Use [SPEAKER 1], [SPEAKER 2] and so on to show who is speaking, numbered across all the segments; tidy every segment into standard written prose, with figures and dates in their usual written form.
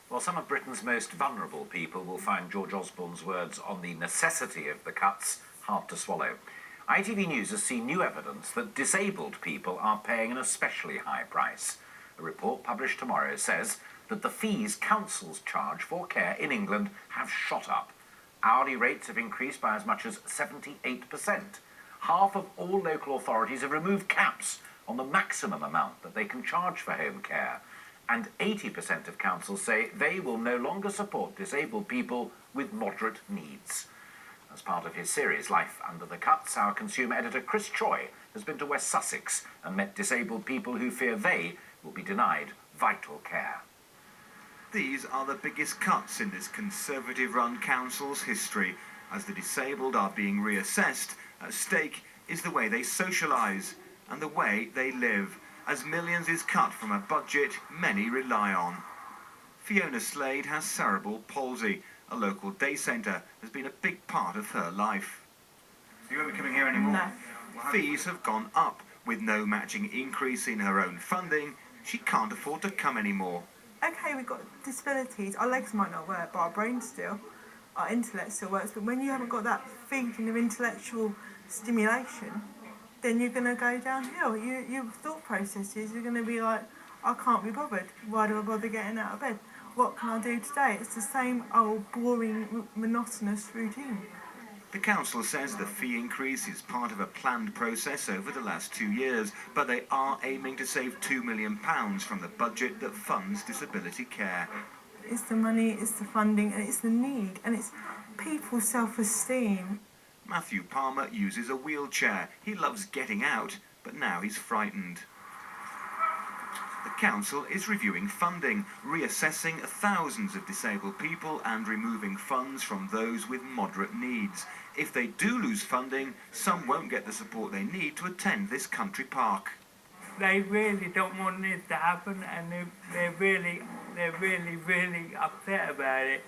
[SPEAKER 1] Well, some of Britain's most vulnerable people will find George Osborne's words on the necessity of the cuts hard to swallow. ITV News has seen new evidence that disabled people are paying an especially high price. A report published tomorrow says that the fees councils charge for care in England have shot up. Hourly rates have increased by as much as 78%. Half of all local authorities have removed caps on the maximum amount that they can charge for home care. And 80% of councils say they will no longer support disabled people with moderate needs. As part of his series Life Under the Cuts, our consumer editor Choy has been to West Sussex and met disabled people who fear they will be denied vital care.
[SPEAKER 2] These are the biggest cuts in this Conservative-run council's history. As the disabled are being reassessed, at stake is the way they socialise and the way they live, as millions is cut from a budget many rely on. Fiona Slade has cerebral palsy. A local day centre has been a big part of her life.
[SPEAKER 3] So you won't be coming here anymore?
[SPEAKER 2] No. Fees have gone up. With no matching increase in her own funding, she can't afford to come anymore.
[SPEAKER 4] Okay, we've got disabilities. Our legs might not work, but our brain still, our intellect still works. But when you haven't got that feeling of intellectual stimulation, then you're going to go downhill. Your thought processes are going to be like, I can't be bothered. Why do I bother getting out of bed? What can I do today? It's the same old boring, monotonous routine.
[SPEAKER 2] The council says the fee increase is part of a planned process over the last 2 years, but they are aiming to save £2 million from the budget that funds disability care.
[SPEAKER 4] It's the money, it's the funding, and it's the need, and it's people's self-esteem.
[SPEAKER 2] Matthew Palmer uses a wheelchair. He loves getting out, but now he's frightened. The council is reviewing funding, reassessing thousands of disabled people and removing funds from those with moderate needs. If they do lose funding, some won't get the support they need to attend this country park.
[SPEAKER 5] They really don't want this to happen, and they're really upset about it.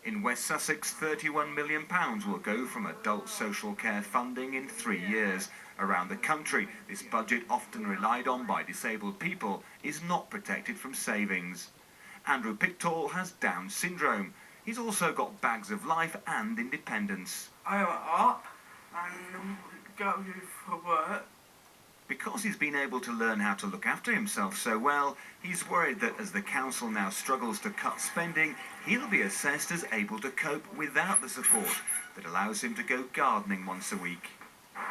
[SPEAKER 2] In West Sussex, £31 million will go from adult social care funding in 3 years. Around the country, this budget, often relied on by disabled people, is not protected from savings. Andrew Pictall has Down syndrome. He's also got bags of life and independence.
[SPEAKER 6] I am up and go for work.
[SPEAKER 2] Because he's been able to learn how to look after himself so well, he's worried that as the council now struggles to cut spending, he'll be assessed as able to cope without the support that allows him to go gardening once a week.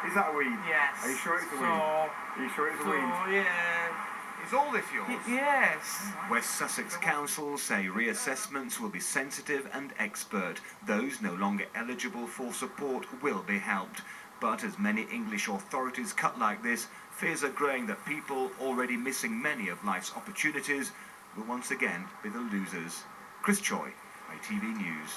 [SPEAKER 3] Is that a weed?
[SPEAKER 6] Yes.
[SPEAKER 3] Are you sure it's a weed?
[SPEAKER 6] Are
[SPEAKER 3] you sure it's a weed?
[SPEAKER 6] Yeah.
[SPEAKER 3] Is all this yours?
[SPEAKER 6] Yes.
[SPEAKER 2] West Sussex Council say reassessments will be sensitive and expert. Those no longer eligible for support will be helped. But as many English authorities cut like this, fears are growing that people already missing many of life's opportunities will once again be the losers. Choy, ITV News.